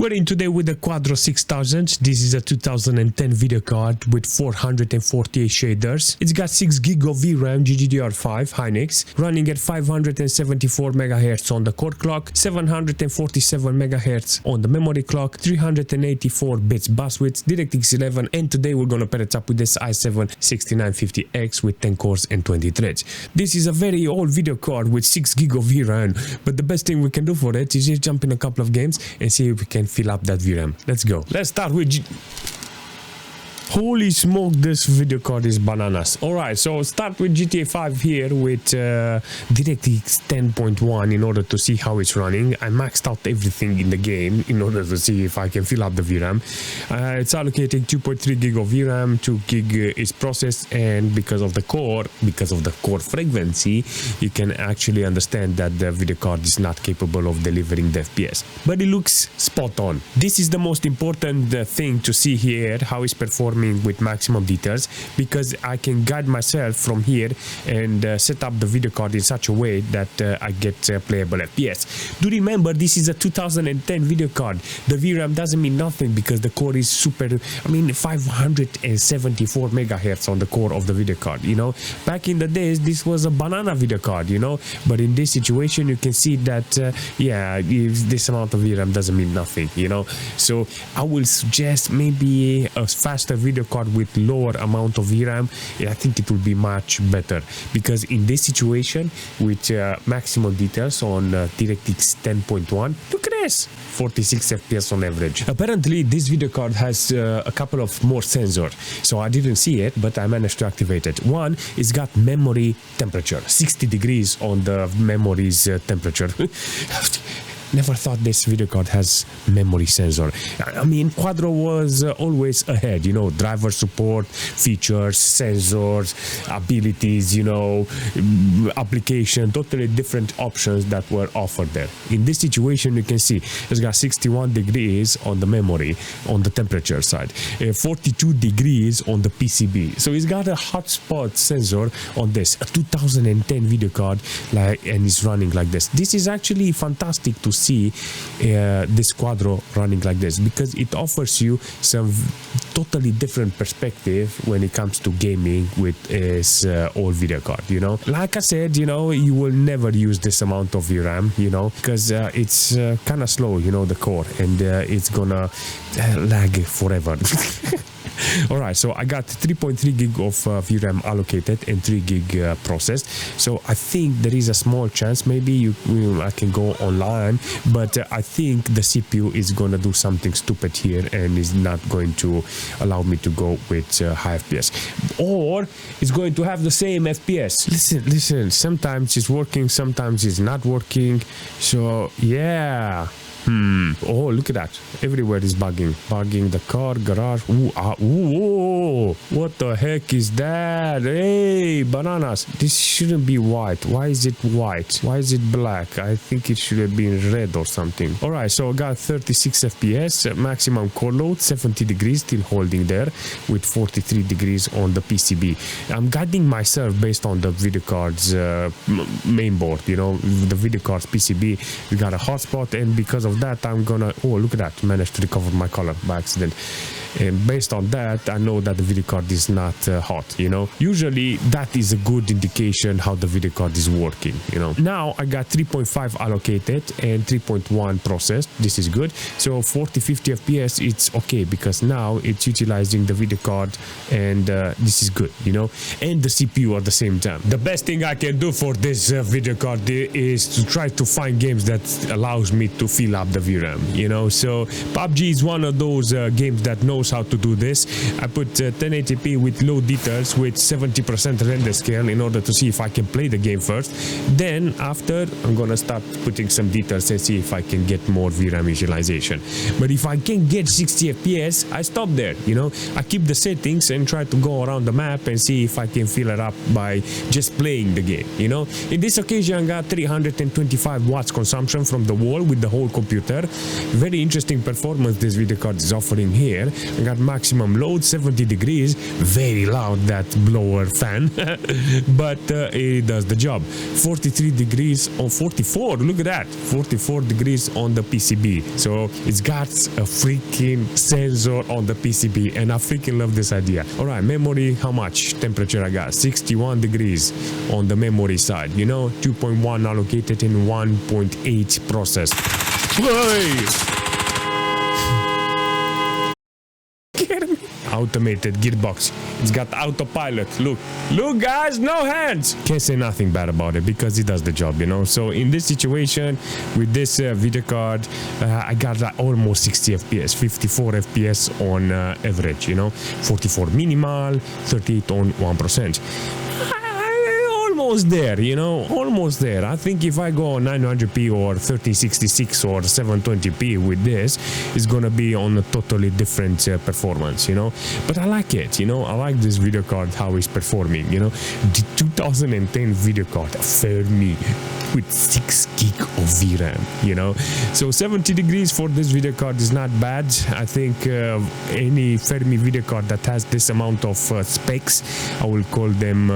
We're in today with the Quadro 6000. This is a 2010 video card with 448 shaders. It's got 6 GB of VRAM GDDR5 Hynix, running at 574 MHz on the core clock, 747 MHz on the memory clock, 384 bits bus width, DirectX 11, and today we're gonna pair it up with this i7-6950X with 10 cores and 20 threads. This is a very old video card with 6 GB of VRAM, but the best thing we can do for it is just jump in a couple of games and see if we can fill up that VRAM. Let's go. Let's start with Holy smoke, this video card is bananas. Alright, so start with GTA 5 here with DirectX 10.1 in order to see how it's running. I maxed out everything in the game in order to see if I can fill up the VRAM. It's allocating 2.3 GB of VRAM, 2 GB is processed, and because of the core frequency, you can actually understand that the video card is not capable of delivering the FPS. But it looks spot on. This is the most important thing to see here, how it's performing with maximum details, because I can guide myself from here and set up the video card in such a way that I get playable FPS. Do remember, this is a 2010 video card. The VRAM doesn't mean nothing because the core is super, 574 MHz on the core of the video card, you know. Back in the days, this was a banana video card, you know, but in this situation, you can see that, yeah, this amount of VRAM doesn't mean nothing, you know. So I will suggest maybe a faster video card with lower amount of VRAM. I think it will be much better, because in this situation with maximum details on DirectX 10.1, look at this, 46 FPS on average. Apparently this video card has a couple of more sensors, so I didn't see it, but I managed to activate it. One, it's got memory temperature, 60 degrees on the memory's temperature. Never thought this video card has memory sensor. I mean, Quadro was always ahead, you know, driver support, features, sensors, abilities, you know, application, totally different options that were offered there. In this situation, you can see it's got 61 degrees on the memory, on the temperature side, 42 degrees on the PCB. So it's got a hotspot sensor on this, a 2010 video card, and it's running like this. This is actually fantastic to see this Quadro running like this, because it offers you some totally different perspective when it comes to gaming with its old video card, you know. Like I said, you know, you will never use this amount of VRAM, you know, because it's kind of slow, you know, the core, and it's gonna lag forever. Alright, so I got 3.3 GB of VRAM allocated and 3 GB processed. So I think there is a small chance maybe I can go online, but I think the CPU is gonna do something stupid here and is not going to allow me to go with high FPS, or it's going to have the same FPS. Listen, sometimes it's working, sometimes it's not working. So yeah. Oh, look at that. Everywhere is bugging the car, garage. Ooh, what the heck is that? Hey, bananas. This shouldn't be white. Why is it white? Why is it black? I think it should have been red or something. Alright, so I got 36 FPS, maximum core load, 70 degrees, still holding there, with 43 degrees on the PCB. I'm guiding myself based on the video card's main board, you know, the video card's PCB. We got a hotspot, and because of that, I'm gonna, oh, look at that, managed to recover my color by accident. And based on that, I know that the video card is not hot, you know. Usually that is a good indication how the video card is working, you know. Now I got 3.5 allocated and 3.1 processed. This is good. So 40-50 FPS, it's okay, because now it's utilizing the video card, and this is good, you know, and the CPU at the same time. The best thing I can do for this video card is to try to find games that allows me to fill up the VRAM, you know. So PUBG is one of those games that knows how to do this. I put 1080p with low details with 70% render scale in order to see if I can play the game first. Then after, I'm gonna start putting some details and see if I can get more VRAM utilization. But if I can get 60 FPS, I stop there, you know. I keep the settings and try to go around the map and see if I can fill it up by just playing the game, you know. In this occasion, I got 325 watts consumption from the wall with the whole computer computer. Very interesting performance this video card is offering here. I got maximum load, 70 degrees, very loud that blower fan, but it does the job. 43 degrees on 44, look at that, 44 degrees on the PCB. So it's got a freaking sensor on the PCB, and I freaking love this idea. All right, memory, how much temperature I got? 61 degrees on the memory side, you know, 2.1 allocated in 1.8 processed. Hey! Automated gearbox. It's got autopilot. Look guys, no hands. Can't say nothing bad about it because it does the job, you know. So in this situation with this video card, I got almost 60 fps, 54 fps on average, you know, 44 minimal, 38 on 1%. Almost there, you know, almost there. I think if I go on 900p or 3066 or 720p with this, it's gonna be on a totally different performance, you know. But I like it, you know. I like this video card, how it's performing, you know. The 2010 video card, Fermi, with 6 gig of VRAM, you know. So 70 degrees for this video card is not bad. I think any Fermi video card that has this amount of specs, I will call them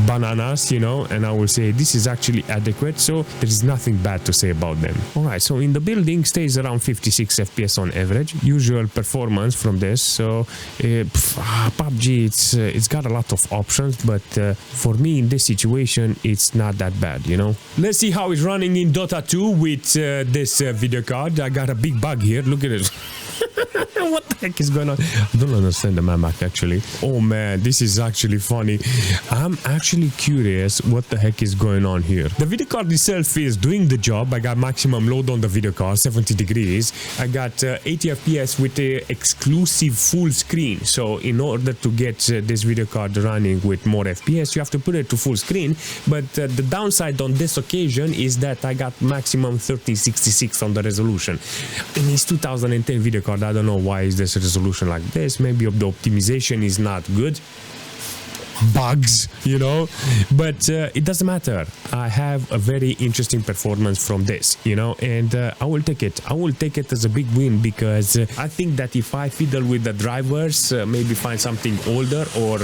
bananas, you know, and I will say this is actually adequate, so there is nothing bad to say about them. All right, so in the building stays around 56 fps on average, usual performance from this. So PUBG, it's got a lot of options, but for me in this situation it's not that bad, you know. Let's see how it's running in Dota 2 with this video card. I got a big bug here, look at it. What the heck is going on? I don't understand the map actually. Oh man, this is actually funny. I'm actually curious what the heck is going on here. The video card itself is doing the job. I got maximum load on the video card, 70 degrees. I got 80 fps with the exclusive full screen. So in order to get this video card running with more fps, you have to put it to full screen. But the downside on this occasion is that I got maximum 3066 on the resolution. In this 2010 video card, I don't know why is this resolution like this. Maybe the optimization is not good. Bugs, you know, but it doesn't matter. I have a very interesting performance from this, you know, and I will take it. I will take it as a big win because I think that if I fiddle with the drivers, maybe find something older or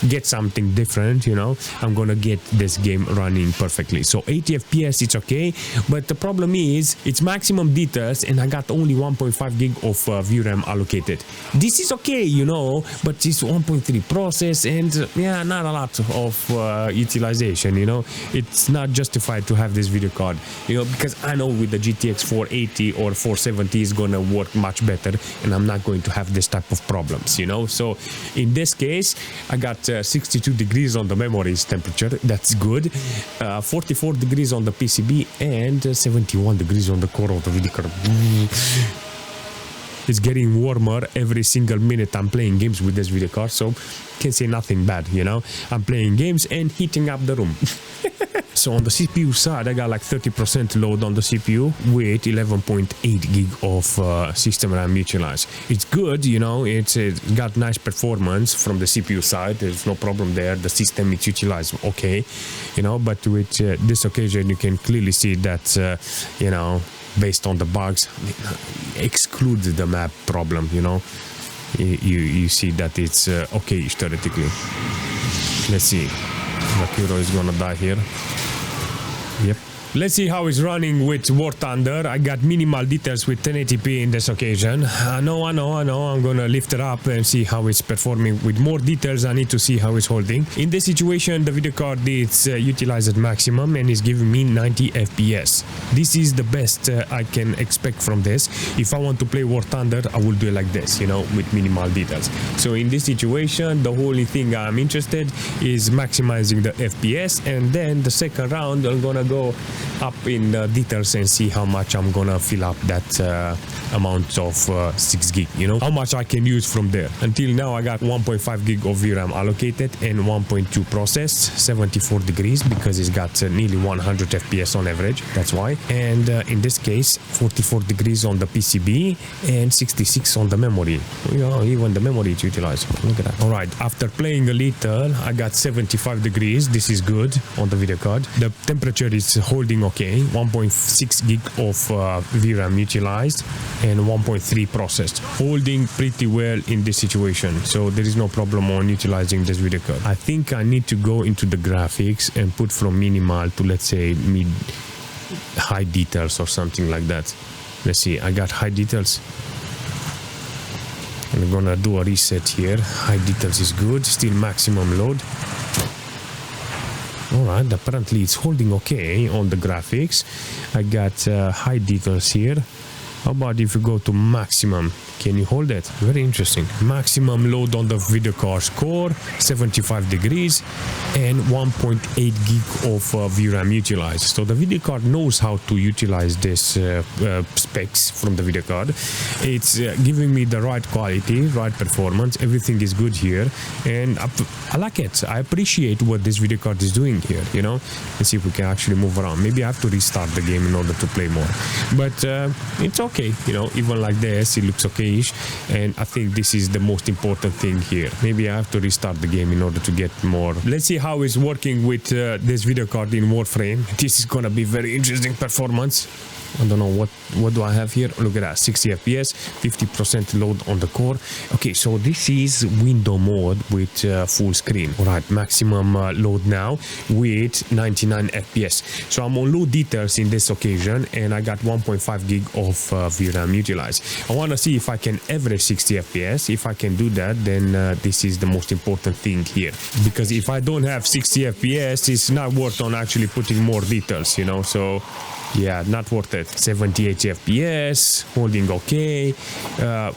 get something different, you know, I'm gonna get this game running perfectly. So 80 fps, it's okay, but the problem is it's maximum details and I got only 1.5 gig of VRAM allocated. This is okay, you know, but it's 1.3 process and yeah, not a lot of utilization, you know. It's not justified to have this video card, you know, because I know with the GTX 480 or 470 is gonna work much better and I'm not going to have this type of problems, you know. So in this case I got 62 degrees on the memory's temperature, that's good, 44 degrees on the PCB and 71 degrees on the core of the video card. It's getting warmer every single minute I'm playing games with this video card, so can say nothing bad, you know. I'm playing games and heating up the room. So on the CPU side, I got like 30% load on the CPU with 11.8 gig of system RAM utilized. It's good, you know, it's got nice performance from the CPU side. There's no problem there. The system is utilized okay, you know, but with this occasion, you can clearly see that, you know, based on the bugs, exclude the map problem, you know. You see that it's okay theoretically. Let's see. Vakiro is gonna die here. Yep. Let's see how it's running with War Thunder. I got minimal details with 1080p in this occasion. I know. I'm gonna lift it up and see how it's performing. With more details, I need to see how it's holding. In this situation, the video card is utilized at maximum and is giving me 90 FPS. This is the best I can expect from this. If I want to play War Thunder, I will do it like this, you know, with minimal details. So in this situation, the only thing I'm interested is maximizing the FPS, and then the second round, I'm gonna go up in the details and see how much I'm gonna fill up that amount of 6 gig, you know, how much I can use from there. Until now I got 1.5 gig of VRAM allocated and 1.2 processed, 74 degrees because it's got nearly 100 FPS on average, that's why. And in this case 44 degrees on the PCB and 66 on the memory. You know, even the memory is utilized. Look at that. All right, after playing a little, I got 75 degrees. This is good on the video card. The temperature is holding holding okay. 1.6 gig of VRAM utilized and 1.3 processed, holding pretty well in this situation. So there is no problem on utilizing this video card. I think I need to go into the graphics and put from minimal to, let's say, mid high details or something like that. Let's see, I got high details. I'm gonna do a reset here. High details is good, still maximum load. Alright, apparently it's holding okay on the graphics. I got high details here. How about if you go to maximum? Can you hold it? Very interesting. Maximum load on the video card's core, 75 degrees and 1.8 gig of VRAM utilized. So the video card knows how to utilize this specs from the video card. It's giving me the right quality, right performance. Everything is good here, and I like it. I appreciate what this video card is doing here, you know. Let's see if we can actually move around. Maybe I have to restart the game in order to play more, but it's okay, you know. Even like this, it looks okay. And I think this is the most important thing here. Maybe I have to restart the game in order to get more. Let's see how it's working with this video card in Warframe. This is gonna be very interesting performance. I don't know what do I have here. Look at that, 60 FPS, 50% load on the core. Okay, so this is window mode with full screen. All right, maximum load now with 99 FPS. So I'm on low details in this occasion, and I got 1.5 gig of VRAM utilized. I want to see if I can average 60 FPS. If I can do that, then this is the most important thing here. Because if I don't have 60 FPS, it's not worth on actually putting more details, you know. So yeah, not worth it. 78 FPS, holding okay. Well,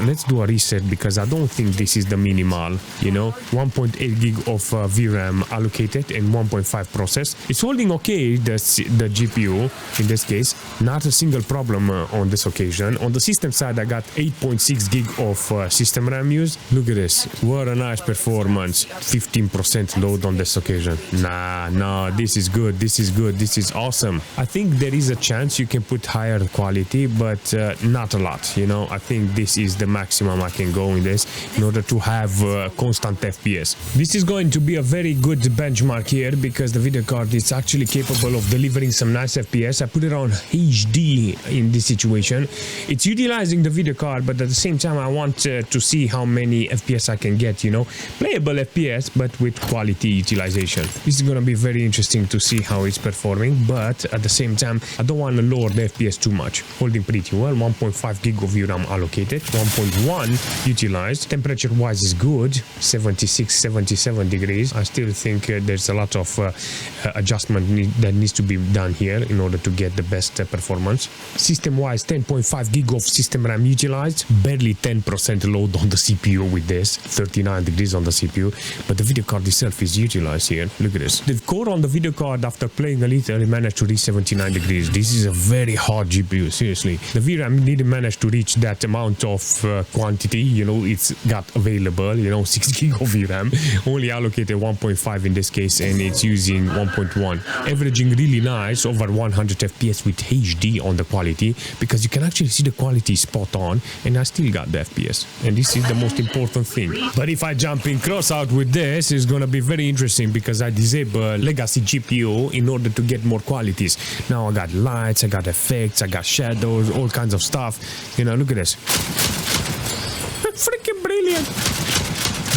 let's do a reset because I don't think this is the minimal, you know. 1.8 gig of VRAM allocated and 1.5 processed. It's holding okay, the GPU in this case. Not a single problem on this occasion. On the system side, I got 8.6 gig of system RAM used. Look at this. What a nice performance. 15% load on this occasion. Nah, this is good. This is good. This is awesome. I think there is a chance you can put higher quality, but not a lot, you know. I think this is the maximum I can go in this in order to have constant FPS. This is going to be a very good benchmark here because the video card is actually capable of delivering some nice FPS. I put it on HD in this situation. It's utilizing the video card, but at the same time I want to see how many FPS I can get, you know. Playable FPS, but with quality utilization. This is going to be very interesting to see how it's performing, but at the same time I don't want to lower the FPS too much. Holding pretty well. 1.5 gig of VRAM allocated, 1.1 utilized. Temperature wise is good, 76-77 degrees. I still think there's a lot of adjustment that needs to be done here in order to get the best performance. System wise, 10.5 gig of system RAM utilized, barely 10% load on the CPU with this, 39 degrees on the CPU, but the video card itself is utilized here. Look at this. The core on the video card, after playing a little, it managed to reach 79 degrees. This is a very hot GPU, seriously. The VRAM didn't manage to reach that amount of quantity, you know, it's got available, you know, 6 gig of VRAM, only allocated 1.5 in this case, and it's using 1.1, averaging really nice, over 100 FPS with HD on the quality, because you can actually see the quality spot on, and I still got the FPS, and this is the most important thing. But if I jump in Crossout with this, it's gonna be very interesting because I disable legacy GPU in order to get more qualities. Now I got lights, I got effects, I got shadows, all kinds of stuff. You know, look at this. Freaking brilliant.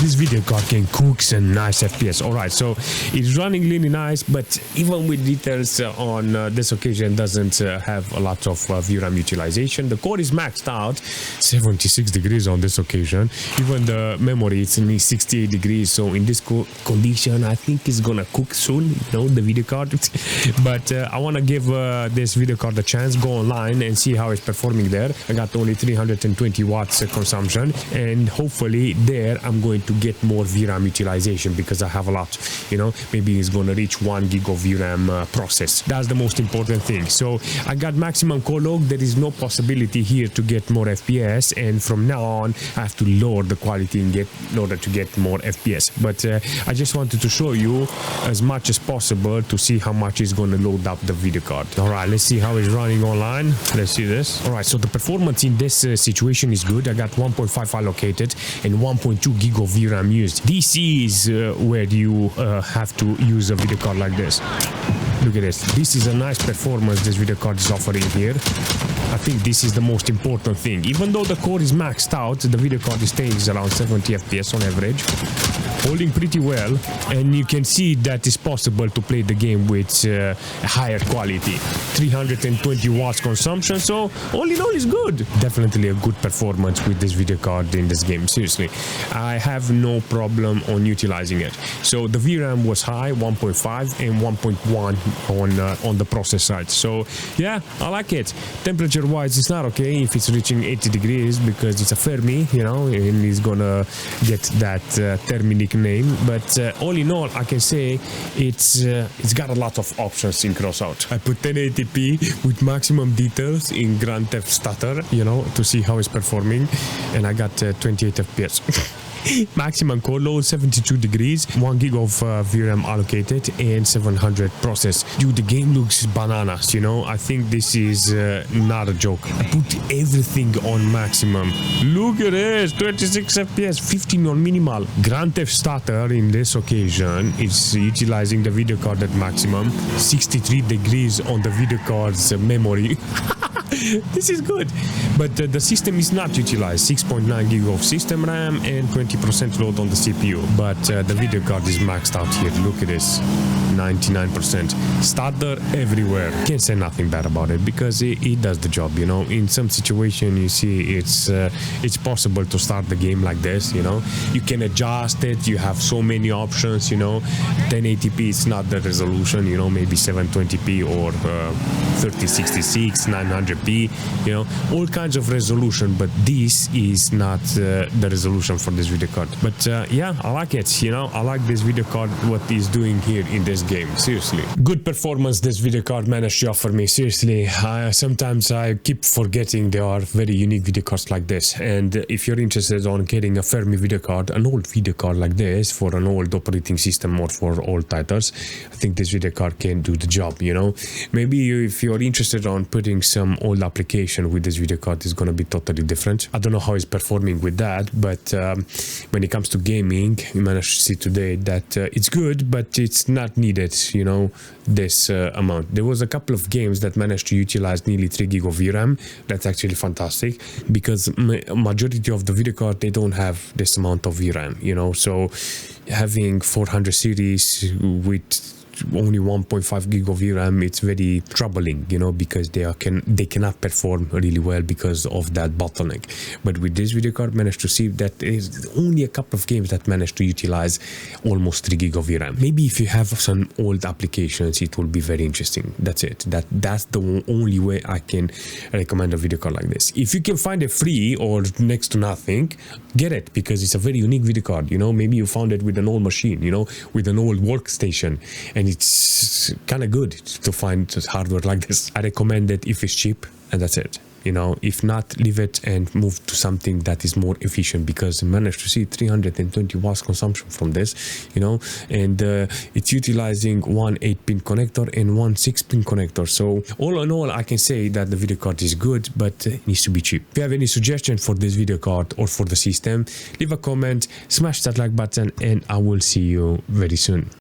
This video card can cook some nice FPS. Alright, so it's running really nice, but even with details on this occasion doesn't have a lot of VRAM utilization. The core is maxed out, 76 degrees on this occasion. Even the memory, it's only 68 degrees. So in this condition, I think it's gonna cook soon, you know, the video card. But I want to give this video card a chance, go online and see how it's performing there. I got only 320 watts consumption, and hopefully there I'm going to get more VRAM utilization because I have a lot, you know. Maybe it's gonna reach 1 gig of VRAM process. That's the most important thing. So I got maximum core load. There is no possibility here to get more FPS, and from now on I have to lower the quality in order to get more FPS. But I just wanted to show you as much as possible to see how much is going to load up the video card. All right, let's see how it's running online. Let's see this. All right, so the performance in this situation is good. I got 1.5 allocated and 1.2 gig of VRAM used. This is where you have to use a video card like this. Look at this. This is a nice performance this video card is offering here. I think this is the most important thing. Even though the core is maxed out, the video card is staying around 70 FPS on average, holding pretty well, and you can see that it's possible to play the game with higher quality. 320 watts consumption, so all in all is good. Definitely a good performance with this video card in this game. Seriously, I have no problem on utilizing it. So the VRAM was high, 1.5 and 1.1 on the process side. So yeah, I like it. Temperature wise, it's not okay if it's reaching 80 degrees because it's a Fermi, you know, and it's gonna get that Fermi nickname. But all in all, I can say it's got a lot of options in Crossout. I put 1080p with maximum details in Grand Theft Stutter, you know, to see how it's performing, and I got 28 FPS. Maximum core load 72 degrees, 1 gig of VRAM allocated, and 700 process. Dude, the game looks bananas, you know. I think this is not a joke. I put everything on maximum. Look at this, 26 FPS, 15 on minimal. Grand Theft Stutter in this occasion is utilizing the video card at maximum, 63 degrees on the video card's memory. This is good, but the system is not utilized. 6.9 gig of system RAM and 20% load on the CPU, but the video card is maxed out here. Look at this, 99%. Stutter everywhere. Can't say nothing bad about it because it does the job, you know. In some situation you see it's possible to start the game like this, you know. You can adjust it, you have so many options, you know. 1080p is not the resolution, you know, maybe 720p or 3066, 900p, you know, all kinds of resolution, but this is not the resolution for this video card. But yeah, I like it, you know. I like this video card, what it's doing here in this game. Seriously, good performance this video card managed to offer me. Seriously, sometimes I keep forgetting there are very unique video cards like this, and if you're interested on getting a Fermi video card, an old video card like this for an old operating system or for old titles, I think this video card can do the job, you know. Maybe if you're interested on putting some old application with this video card, is going to be totally different. I don't know how it's performing with that, but when it comes to gaming, you managed to see today that it's good, but it's not needed, you know, this amount. There was a couple of games that managed to utilize nearly 3 gig of VRAM. That's actually fantastic because majority of the video card, they don't have this amount of VRAM, you know. So having 400 series with only 1.5 gig of VRAM, it's very troubling, you know, because they cannot perform really well because of that bottleneck. But with this video card, managed to see that there's only a couple of games that managed to utilize almost 3 gig of VRAM. Maybe if you have some old applications, it will be very interesting. That's it. That's the only way I can recommend a video card like this. If you can find it free or next to nothing, get it, because it's a very unique video card, you know. Maybe you found it with an old machine, you know, with an old workstation, and it's kind of good to find hardware like this. I recommend it if it's cheap, and that's it. You know, if not, leave it and move to something that is more efficient, because I managed to see 320 watts consumption from this, you know, and it's utilizing one 8-pin connector and one 6-pin connector. So all in all, I can say that the video card is good, but it needs to be cheap. If you have any suggestion for this video card or for the system, leave a comment, smash that like button, and I will see you very soon.